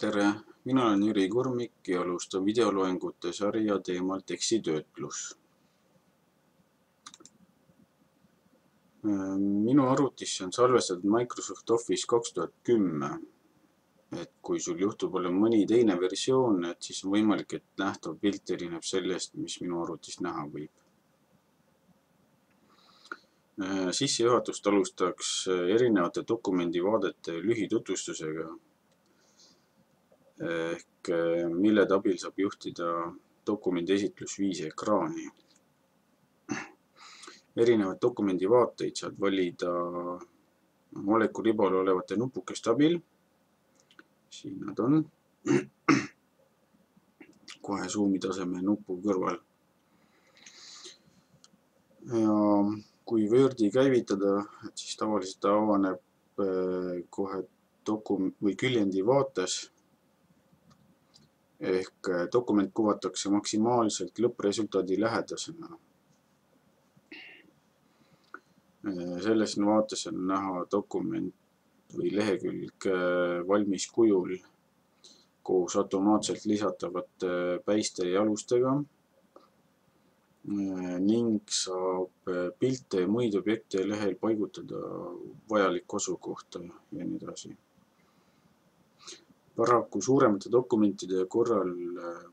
Tere, mina olen Jüri Kurmik ja alustan videoloengute sarja teemal tekstitöötlus. Minu arvutisse on salvestatud Microsoft Office 2010. Et kui sul juhtub olla mõni teine versioon, siis on võimalik, et nähtav pilt erineb sellest, mis minu arvutist näha võib. Sissejuhatust alustaks erinevate dokumendivaadete lühitutvustusega, ehk millede abil saab juhtida dokumendi esitlusviisi ekraani. Erinevaid dokumendivaateid saad valida molekulribal olevate nupukeste abil. Siin nad on. Kohe suumi taseme nupu kõrval. Ja kui Wordi käivitada, siis tavaliselt avaneb kohe küljendi vaates. Ehk dokument kuvatakse maksimaalselt lõppresultaadi lähedasena. Selles vaates on näha dokument või lehekülg valmis kujul koos automaatselt lisatavate päiste ja alustega ning saab pilte ja muid objekte lehel paigutada vajaliku asukohta ja nii edasi. Paraku suuremate dokumentide korral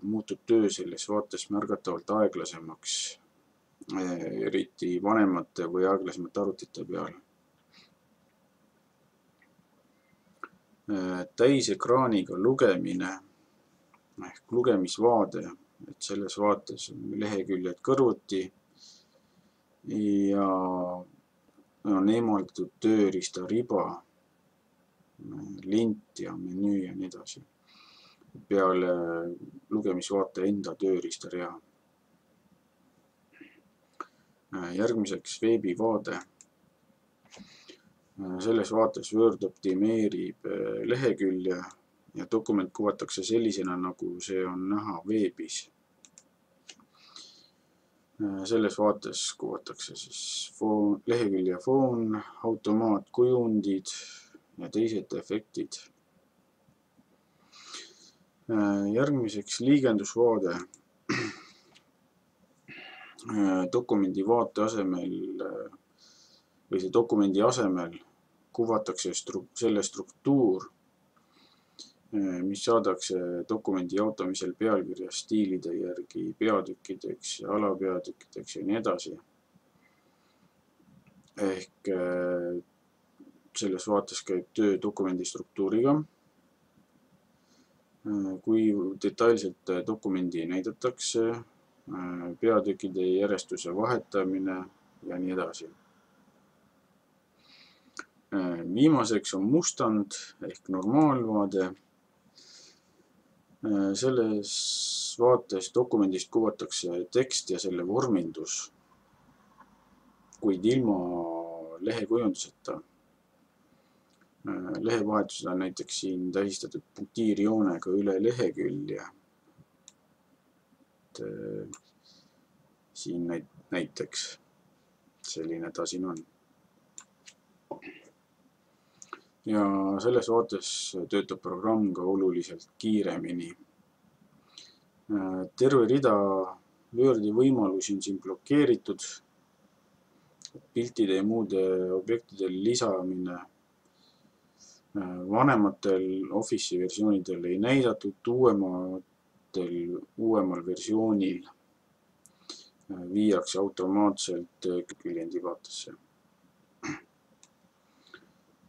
muutub töö selles vaates märgatavalt aeglasemaks, eriti vanemate või aeglasemate arvutite peal. Täisekraaniga lugemine ehk lugemisvaade, et selles vaates on leheküljed kõrvuti ja on eemaldatud tööriistariba, lint ja menüü ja nii edasi peale lugemisvaate enda tööriistarea. Järgmiseks veebivaade. Selles vaates Word optimeerib lehekülje ja dokument kuvatakse sellisena, nagu see on näha veebis. Selles vaates kuvatakse siis lehekülje foon, automaatkujundid ja teised efektid. Järgmiseks liigendusvaade. Dokumendi vaate asemel või see dokumendi asemel kuvatakse selle struktuur, mis saadakse dokumendi jaotamisel pealkirja stiilide järgi peatükkideks ja alapeatükkideks ja nii edasi. Ehk selles vaates käib töö dokumendi struktuuriga. Kui detailselt dokumendi näidatakse, peatükkide järjestuse vahetamine ja nii edasi. Viimaseks on mustand ehk normaalvaade. Selles vaates dokumendist kuvatakse tekst ja selle vormindus, kuid ilma lehekujunduseta. Lehevahetused on näiteks siin tähistatud punktiirjoonega üle lehekülje. Siin näiteks selline ta siin on. Ja selles vaates töötab programm ka oluliselt kiiremini. Terve rida Wordi võimalusi on siin blokeeritud. Piltide ja muude objektide lisamine vanematel Office'i versioonidel ei näidatud, uuemal versioonil viiakse automaatselt küljendi vaatesse.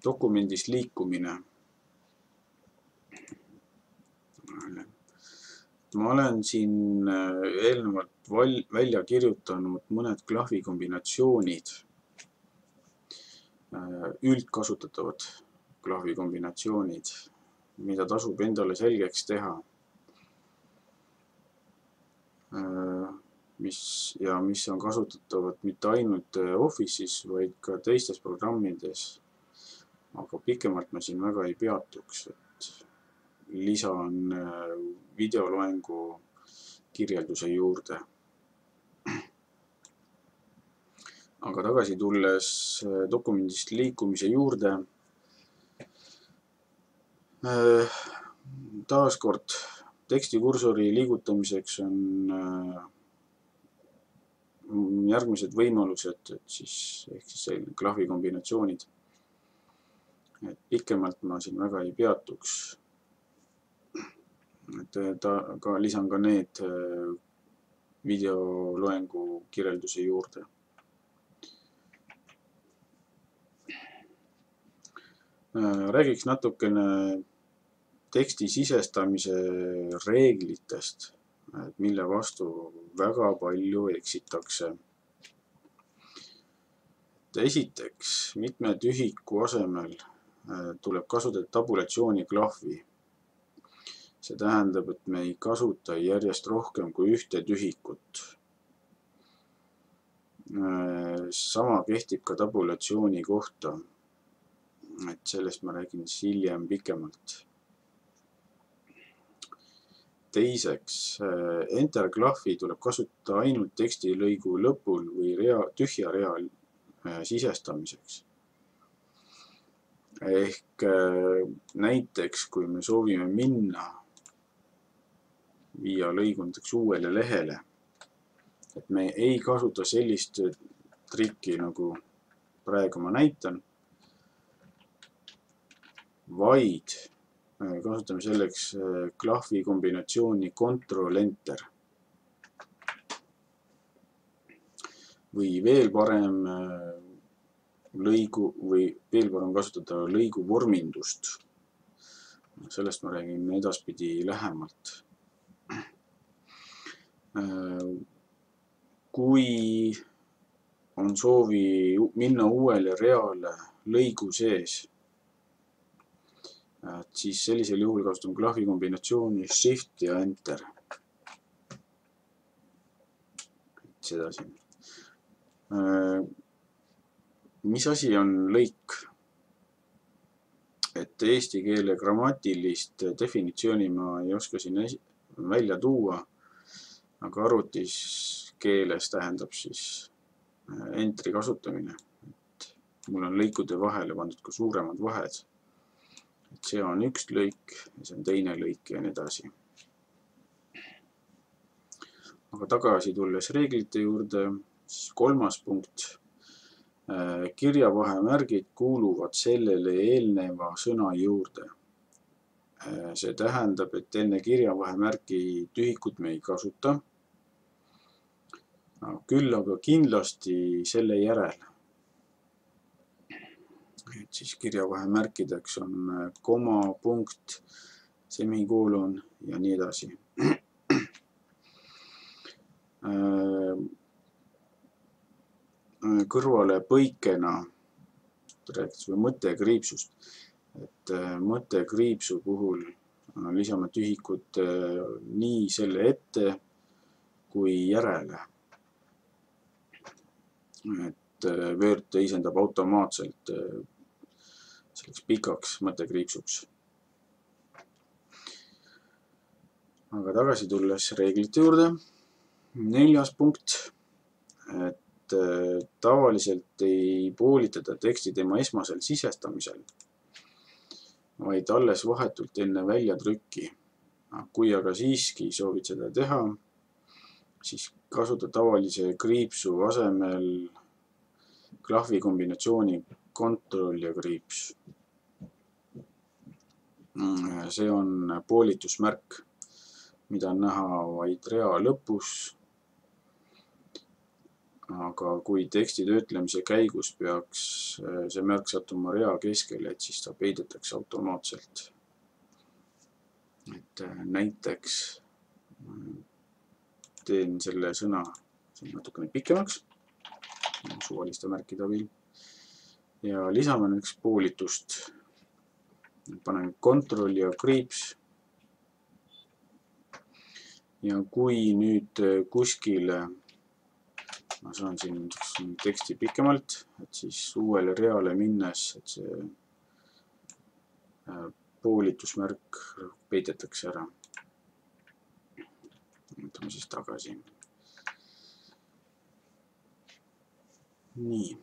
Dokumendist liikumine. Ma olen siin eelnevalt välja kirjutanud mõned klahvikombinatsioonid, üldkasutatavad klahvikombinatsioonid, mida tasub endale selgeks teha, mis on kasutatavad mitte ainult Office'is, vaid ka teistes programmides. Aga pikemalt ma siin väga ei peatuks, et lisan videoloengu kirjelduse juurde. Aga tagasi tulles dokumendist liikumise juurde, Taaskord tekstikursori liigutamiseks on järgmised võimalused, ehk siis klahvikombinatsioonid. Pikemalt ma siin väga ei peatuks. Lisan ka need videoloengu kirjelduse juurde. Räägiks natukene teksti sisestamise reeglitest, mille vastu väga palju eksitakse. Esiteks, mitme tühiku asemel tuleb kasutada tabulatsiooniklahvi. See tähendab, et me ei kasuta järjest rohkem kui ühte tühikut. Sama kehtib ka tabulatsiooni kohta. Et sellest ma räägin hiljem pikemalt. Teiseks, enter-klahvi tuleb kasutada ainult tekstilõigu lõpul või tühja rea sisestamiseks. Ehk näiteks, kui me soovime viia lõigu näiteks uuele lehele, et me ei kasuta sellist trikki, nagu praegu ma näitan, vaid kasutame selleks klahvi kombinatsiooni Ctrl-Enter. Või veel parem kasutada lõigu vormindust. Sellest ma räägin edaspidi lähemalt. Kui on soovi minna uuele reale lõigu sees, siis sellisel juhul kasutame klahvi kombinatsiooni Shift ja Enter. Sedasi. Mis asi on lõik? Et eesti keele grammatilist definitsiooni ma ei oska siin välja tuua, aga arvutis keeles tähendab siis entri kasutamine. Et mul on lõikude vahele pandud ka suuremad vahed. Et see on üks lõik ja see on teine lõik ja nii edasi. Aga tagasi tulles reeglite juurde, siis 3. punkt. Kirjavahemärgid kuuluvad sellele eelneva sõna juurde. See tähendab, et enne kirjavahemärgi tühikut me ei kasuta. Küll aga kindlasti selle järel. Et siis kirjavahemärkideks on koma, punkt, semikoolon ja nii edasi. Kõrvale põikena või mõttekriipsust. Et mõttekriipsu puhul lisame tühikut nii selle ette kui järele. Et Word teisendab automaatselt selleks pikaks mõttekriipsuks. Aga tagasi tulles reeglite juurde. 4. punkt. Et tavaliselt ei poolitada teksti tema esmasel sisestamisel, vaid alles vahetult enne väljatrükki. Kui aga siiski soovid seda teha, siis kasuta tavalise kriipsu asemel klahvi kombinatsiooni Ctrl ja kriips. See on poolitusmärk, mida on näha vaid rea lõpus. Aga kui teksti töötlemise käigus peaks see märk sattuma rea keskele, et siis ta peidetakse automaatselt. Et näiteks teen selle sõna natukene pikemaks, suvaliste märkide abil, ja lisame näiteks poolitust. Panen Ctrl ja kriips. Ja kui nüüd kuskile ma saan siin teksti pikemalt, et siis uuele reale minnes, et see poolitusmärk peidetakse ära. Võtame siis tagasi. Nii.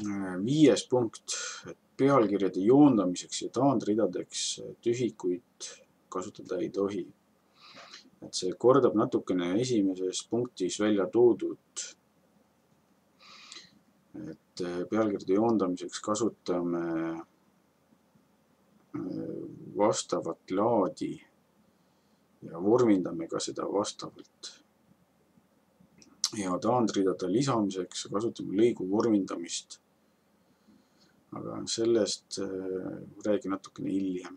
5. punkt. Et pealkirjade joondamiseks ja taandridadeks tühikuid kasutada ei tohi. Et see kordab natukene esimeses punktis välja toodud, et pealkirjade joondamiseks kasutame vastavat laadi ja vormindame ka seda vastavalt. Ja taandridade lisamiseks kasutame lõigu vormindamist, aga sellest räägin natukene hiljem.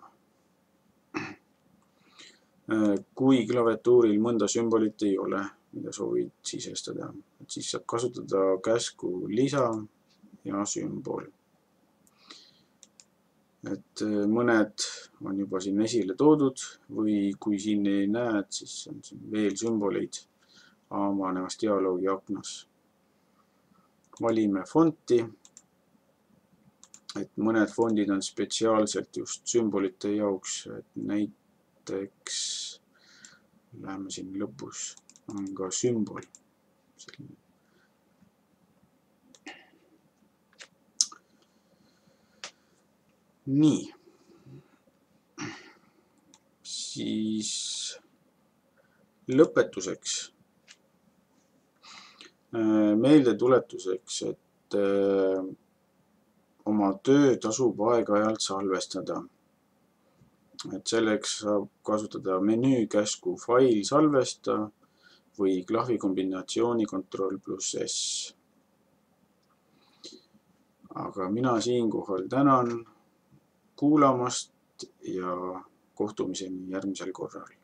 Kui klaviatuuril mõnda sümbolit ei ole, mida soovid sisestada, siis saab kasutada käsku lisa ja sümbol. Et mõned on juba siin esile toodud või kui siin ei näed, siis on siin veel sümboleid avanevas dialoogi aknas. Valime fonti, et mõned fondid on spetsiaalselt just sümbolite jaoks, et näiteks läheme siin lõpus, on ka sümbol. Nii. Siis lõpetuseks meeldetuletuseks, et oma töö tasub aeg-ajalt salvestada. Et selleks saab kasutada menüükäsku fail salvesta või klahvikombinatsiooni Ctrl+S. Aga mina siinkohal tänan kuulamast ja kohtumiseni järgmisel korral.